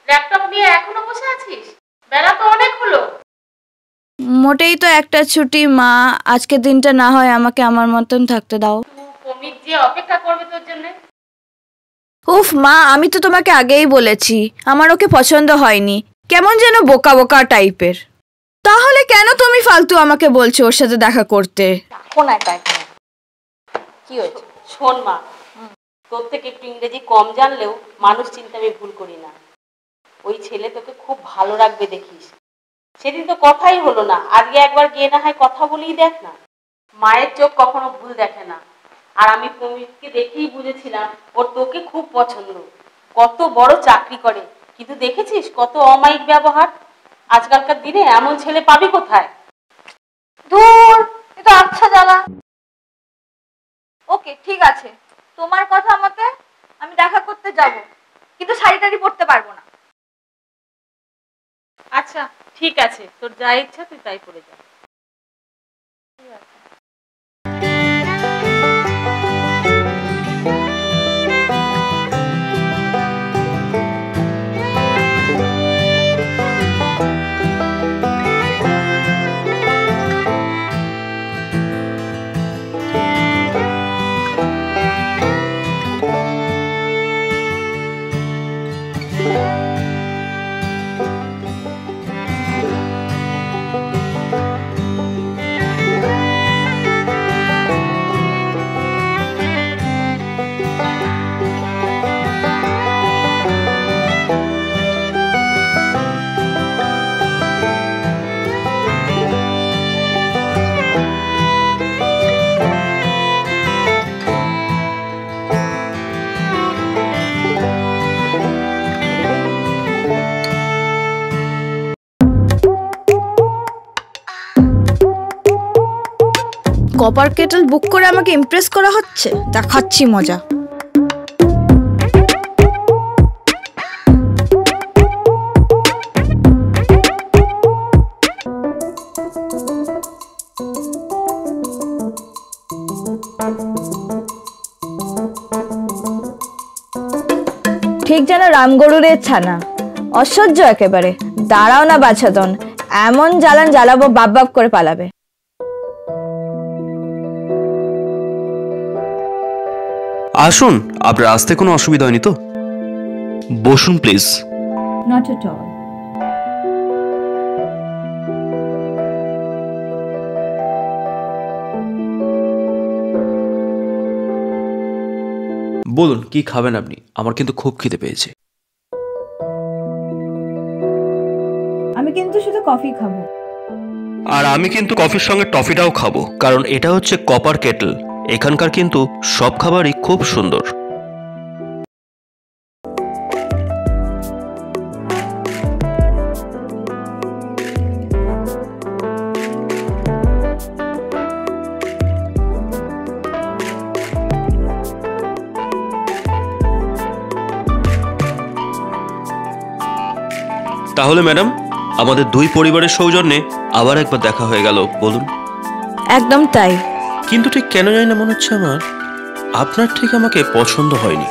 Laptop নিয়ে এখনো বসে আছিস? বেলা তো অনেক হলো। মোটেই তো একটা ছুটি মা, আজকে দিনটা না হয় আমাকে আমার মতন থাকতে দাও। অমিত যে অপেক্ষা করবে তোর জন্য। উফ মা, আমি তো তোমাকে আগেই বলেছি আমার ওকে পছন্দ হয়নি, কেমন যেন বোকা বোকা টাইপের। তাহলে কেন তুমি ফালতু আমাকে বলছো ওর সাথে দেখা করতে? এখন কি হয়েছে? শোন মা, তোর থেকে একটু ইংরেজি কম জানলেও মানুষ চিন্তা আমি ভুল করি না। ওই ছেলে তোকে খুব ভালো রাখবে দেখিস। সেদিন তো কথাই হলো না, আজকে একবার গিয়ে না হয় কথা বলেই দেখ না। মায়ের চোখ কখনো ভুল দেখে না। আর আমি প্রমিতকে দেখেই বুঝেছিলাম ওর তোকে খুব পছন্দ। কত বড় চাকরি করে, কিন্তু দেখেছিস কত অমায়িক ব্যবহার। আজকালকার দিনে এমন ছেলে পাবি কোথায়? ধুর, এটা আচ্ছা জ্বালা। ওকে ঠিক আছে, তোমার কথা মতে আমি দেখা করতে যাব, কিন্তু শাড়ি টাড়ি পরতে পারবো না। আচ্ছা ঠিক আছে, তোর যা ইচ্ছা তুই তাই পরে যা। কপার কেটল বুক করে আমাকে ইমপ্রেস করা হচ্ছে, দেখাচ্ছি মজা। ঠিক যেন রামগরুরের ছানা, অসহ্য একেবারে। দাঁড়াও না বাছাদন, এমন জ্বালান জ্বালাবো বাপ বাপ করে পালাবে। আসুন, আপনার আসতে কোনো অসুবিধা হয়নি তো? বসুন প্লিজ। Not at all. বলুন কি খাবেন আপনি? আমার কিন্তু খুব খিদে পেয়েছে। আমি কিন্তু শুধু কফি খাবো। আর আমি কিন্তু কফির সঙ্গে টফিটাও খাবো, কারণ এটা হচ্ছে কপার কেটল। এখানকার কিন্তু সব খাবারই খুব সুন্দর। তাহলে ম্যাডাম, আমাদের দুই পরিবারের সৌজন্যে আবার একবার দেখা হয়ে গেল। বলুন। একদম তাই। কিন্তু ঠিক কেন জানি না মনে হচ্ছে আমার আপনার ঠিক আমাকে পছন্দ হয়নি।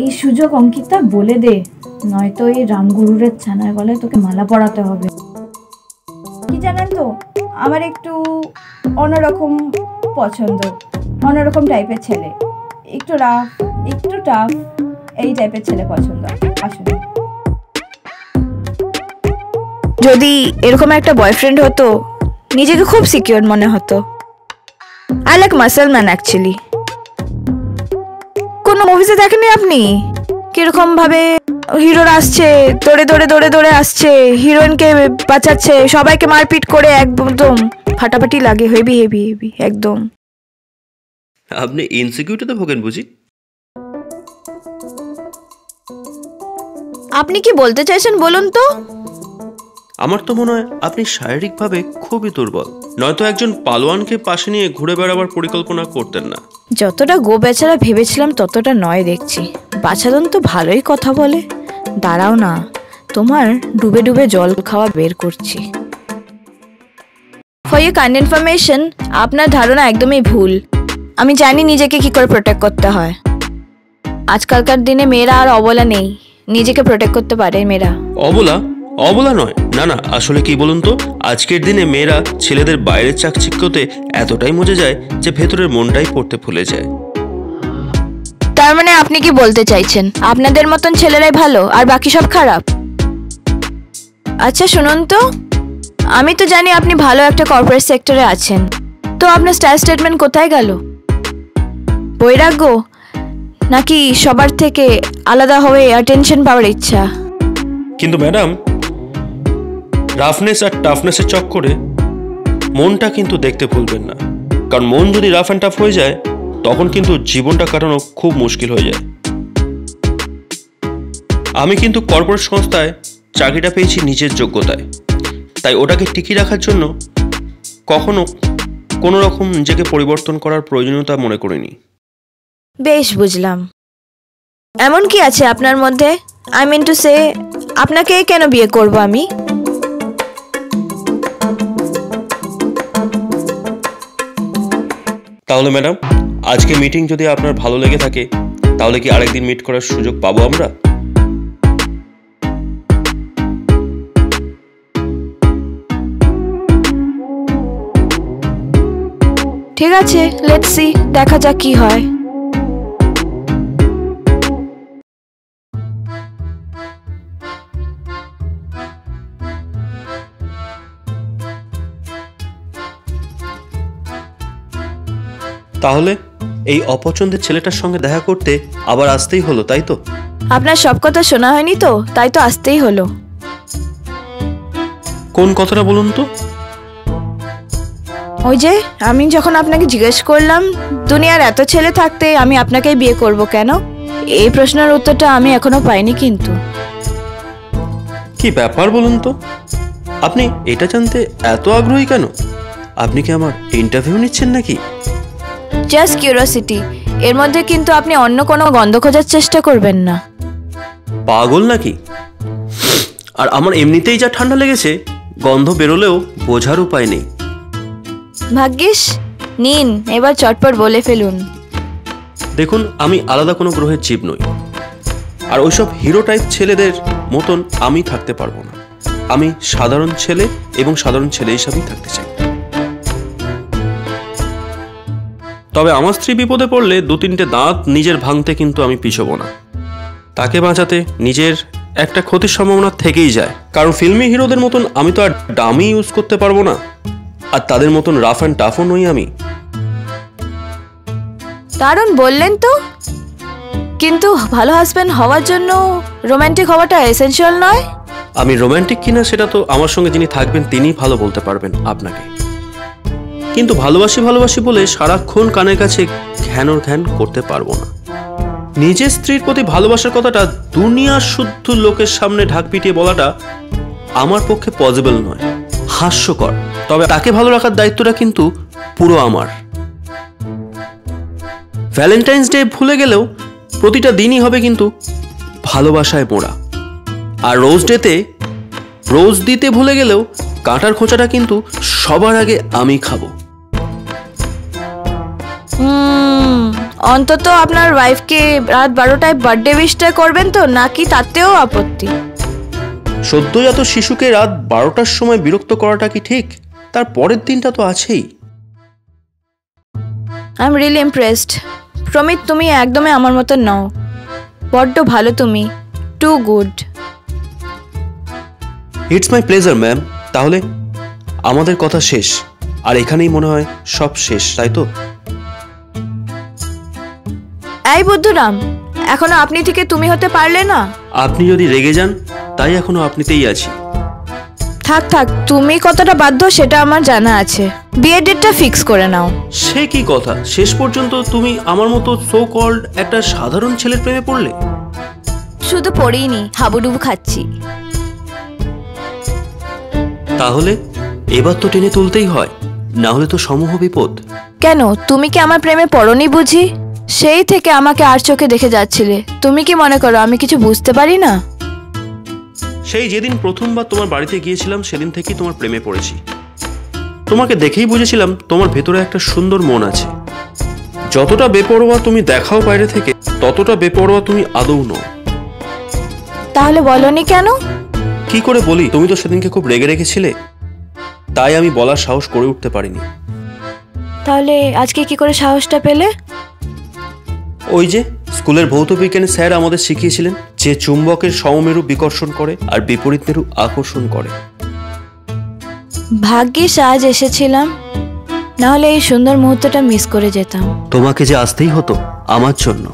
এই সুযোগ অঙ্কিতা বলে দে, নয়তো এই রামগুরুরের ছানার গলায় তোকে মালা পরাতে হবে। কি জানেন তো, আমার একটু অন্যরকম পছন্দ, অন্যরকম টাইপের ছেলে, একটু রাফ, একটু টাফ, এই টাইপের ছেলে পছন্দ। আসলে যদি এরকম একটা বয়ফ্রেন্ড হতো, নিজেকে খুব সিকিউর মনে হতো। I like muscle man actually. কোন মুভিতে দেখেনি আপনি কিরকম ভাবে হিরোরা আসছে, দৌড়ে দৌড়ে দৌড়ে দৌড়ে আসছে, হিরোইনকে বাঁচাচ্ছে, সবাইকে মারপিট করে একদম ফাটাফাটি লাগে, হেভি হেভি হেভি একদম। আপনি ইনসিকিউরিটিতে ভোগেন বুঝি? আপনি কি বলতে চাইছেন বলুন তো? আমার তো মনে হয় আপনি শারীরিকভাবে খুবই দুর্বল, নয়তো একজন পালোয়ানকে পাশে নিয়ে ঘুরে বেড়াবার পরিকল্পনা করতেন না। যতটা গো বেচারা ভেবেছিলাম ততটা নয় দেখছি। বাছাদন তো ভালোই কথা বলে। দাঁড়াও না, তোমার ডুবে ডুবে জল খাওয়া বের করছি। ফর ইউর কাইন্ড ইনফরমেশন, আপনার ধারণা একদমই ভুল। আমি জানি নিজেকে কি করে প্রোটেক্ট করতে হয়। আজকালকার দিনে মেয়েরা আর অবলা নেই, নিজেকে প্রোটেক্ট করতে পারে মেয়েরা। অবলা? অবলা নয়, না না, আসলে কি বলুন তো, আজকের দিনে মেয়েরা ছেলেদের বাইরের চাকচিক্যতে এতটাই মজে যায় যে ভেতরের মনটাই পড়তে ভুলে যায়। তার মানে আপনি কি বলতে চাইছেন আপনাদের মতন ছেলেরাই ভালো আর বাকি সব খারাপ? আচ্ছা শুনুন তো, আমি তো জানি আপনি ভালো একটা কর্পোরেট সেক্টরে আছেন, তো আপনার স্টাইল স্টেটমেন্ট কোথায় গেল? বৈরাগ্য নাকি সবার থেকে আলাদা হয়ে অ্যাটেনশন পাওয়ার ইচ্ছা? কিন্তু ম্যাডাম, রাফনেস আর টাফনেসের চক্করে মনটা কিন্তু দেখতে ভুলবেন না, কারণ মন যদি রাফ অ্যান্ড টাফ হয়ে যায় তখন কিন্তু জীবনটা কাটানো খুব মুশকিল হয়ে যায়। আমি কিন্তু কর্পোরেট সংস্থায় চাকরিটা পেয়েছি নিজের যোগ্যতায়, তাই ওটাকে টিকিয়ে রাখার জন্য কখনো কোনো রকম নিজেকে পরিবর্তন করার প্রয়োজনীয়তা মনে করিনি। বেশ বুঝলাম। এমন কি আছে আপনার মধ্যে, আই মিন টু সে, আপনাকে কেন বিয়ে করব আমি? তাহলে ম্যাডাম, আজকে মিটিং যদি আপনার ভালো লেগে থাকে তাহলে কি আরেকদিন মিট করার সুযোগ পাবো আমরা? ঠিক আছে, লেটস সি, দেখা যাক কি হয়। তাহলে এই অপছন্দের ছেলেটার সঙ্গে দেখা করতে আবার আসতেই হলো, তাই তো? আপনার সব কথা শোনা হয়নি তো, তাই তো আসতেই হলো। কোন কথাটা বলুন তো? ওই যে আমি যখন আপনাকে জিজ্ঞেস করলাম দুনিয়ার এত ছেলে থাকতে আমি আপনাকেই বিয়ে করব কেন, এই প্রশ্নের উত্তরটা আমি এখনো পাইনি। কিন্তু কি ব্যাপার বলুন তো, আপনি এটা জানতে এত আগ্রহী কেন? আপনি কি আমার ইন্টারভিউ নিচ্ছেন নাকি? জাস্ট কিউরিওসিটি, এর মধ্যে কিন্তু আপনি অন্য কোনো গন্ধ খোঁজার চেষ্টা করবেন না। পাগল নাকি? আর আমার এমনিতেই যা ঠান্ডা লেগেছে, গন্ধ বেরোলেও বোঝার উপায় নেই। ভাগ্যিস, নিন এবার চটপট বলে ফেলুন। দেখুন, আমি আলাদা কোনো গ্রহের জীব নই, আর ওইসব হিরো টাইপ ছেলেদের মতন আমি থাকতে পারবো না। আমি সাধারণ ছেলে এবং সাধারণ ছেলে হিসাবেই থাকতে চাই। তবে আমার স্ত্রী বিপদে পড়লে 2-3টে দাঁত নিজের ভাঙতে কিন্তু আমি পিছবো না। তাকে বাঁচাতে নিজের একটা ক্ষতির সম্ভাবনা থেকেই যায়, কারণ ফিল্মি হিরোদের মতন আমি তো আর ডামি ইউজ করতে পারবো না, আর তাদের মতন রাফ অ্যান্ড টাফও নই আমি। দারুণ বললেন তো, কিন্তু ভালো হাজব্যান্ড হওয়ার জন্য রোমান্টিক হওয়াটা এসেনশিয়াল নয়? আমি রোমান্টিক কিনা সেটা তো আমার সঙ্গে যিনি থাকবেন তিনিই ভালো বলতে পারবেন আপনাকে। কিন্তু ভালোবাসি ভালোবাসি বলে সারাক্ষণ কানের কাছে ঘ্যানোর ঘ্যান করতে পারবো না। নিজের স্ত্রীর প্রতি ভালোবাসার কথাটা দুনিয়ার শুদ্ধ লোকের সামনে ঢাক পিটিয়ে বলাটা আমার পক্ষে পসিবল নয়, হাস্যকর। তবে তাকে ভালো রাখার দায়িত্বটা কিন্তু পুরো আমার। ভ্যালেন্টাইন্স ডে ভুলে গেলেও প্রতিটা দিনই হবে কিন্তু ভালোবাসায় মোড়া। আর রোজ ডেতে রোজ দিতে ভুলে গেলেও কাঁটার খোঁচাটা কিন্তু সবার আগে আমি খাবো। অন্তত আপনার ওয়াইফকে রাত 12টায় বার্থডে উইশটা করবেন তো, নাকি তাতেও আপত্তি? সদ্যজাত শিশুকে রাত 12টার সময় বিরক্ত করাটা কি ঠিক? তার পরের দিনটা তো আছেই। I am really impressed. Pramit, তুমি একদমই আমার মতো নও, বড্ড ভালো তুমি, too good. It's my pleasure ma'am. তাহলে আমাদের কথা শেষ, আর এখানেই মনে হয় সব শেষ, তাই তো? এই বুদ্ধরাম, এখনো আপনি থেকে তুমি হতে পারলে না? আপনি যদি রেগে যান তাই এখনো আপনিতেই আছি। থাক থাক, তুমি কতটা বাধ্য সেটা আমার জানা আছে। বিয়ের ডেটটা ফিক্স করে নাও। সে কি কথা, শেষ পর্যন্ত তুমি আমার মতো সো কল্ড একটা সাধারণ ছেলের প্রেমে পড়লে? শুধু পড়িনি, হাবুডুবু খাচ্ছি। তাহলে এবার তো টেনে তুলতেই হয়, না হলে তো সমূহ বিপদ। কেন, তুমি কি আমার প্রেমে পড়নি বুঝি? সেই থেকে আমাকে আর চোখে দেখে যাচ্ছিলে। তুমি কি মনে করো আমি কিছু বুঝতে পারি না? সেই যেদিন প্রথমবার তোমার বাড়িতে গিয়েছিলাম সেদিন থেকেই তোমার প্রেমে পড়েছি। তোমাকে দেখেই বুঝেছিলাম তোমার ভেতরে একটা সুন্দর মন আছে, যতটা বেপরোয়া তুমি দেখাও বাইরে থেকে, ততটা বেপরোয়া তুমি আদৌ নও। তাহলে বলনি কেন? কি করে বলি, তুমি তো সেদিনকে খুব রেগে রেখেছিলে, তাই আমি বলার সাহস করে উঠতে পারিনি। তাহলে আজকে কি করে সাহসটা পেলে? ওই যে স্কুলের ভৌত বিজ্ঞানের স্যার আমাদের শিখিয়েছিলেন যে চুম্বকের সমমেরু বিকর্ষণ করে আর বিপরীত মেরু আকর্ষণ করে। ভাগ্যিস আজ এসেছিলাম, নাহলে এই সুন্দর মুহূর্তটা মিস করে যেতাম। তোমাকে যে আসতেই হতো আমার জন্য।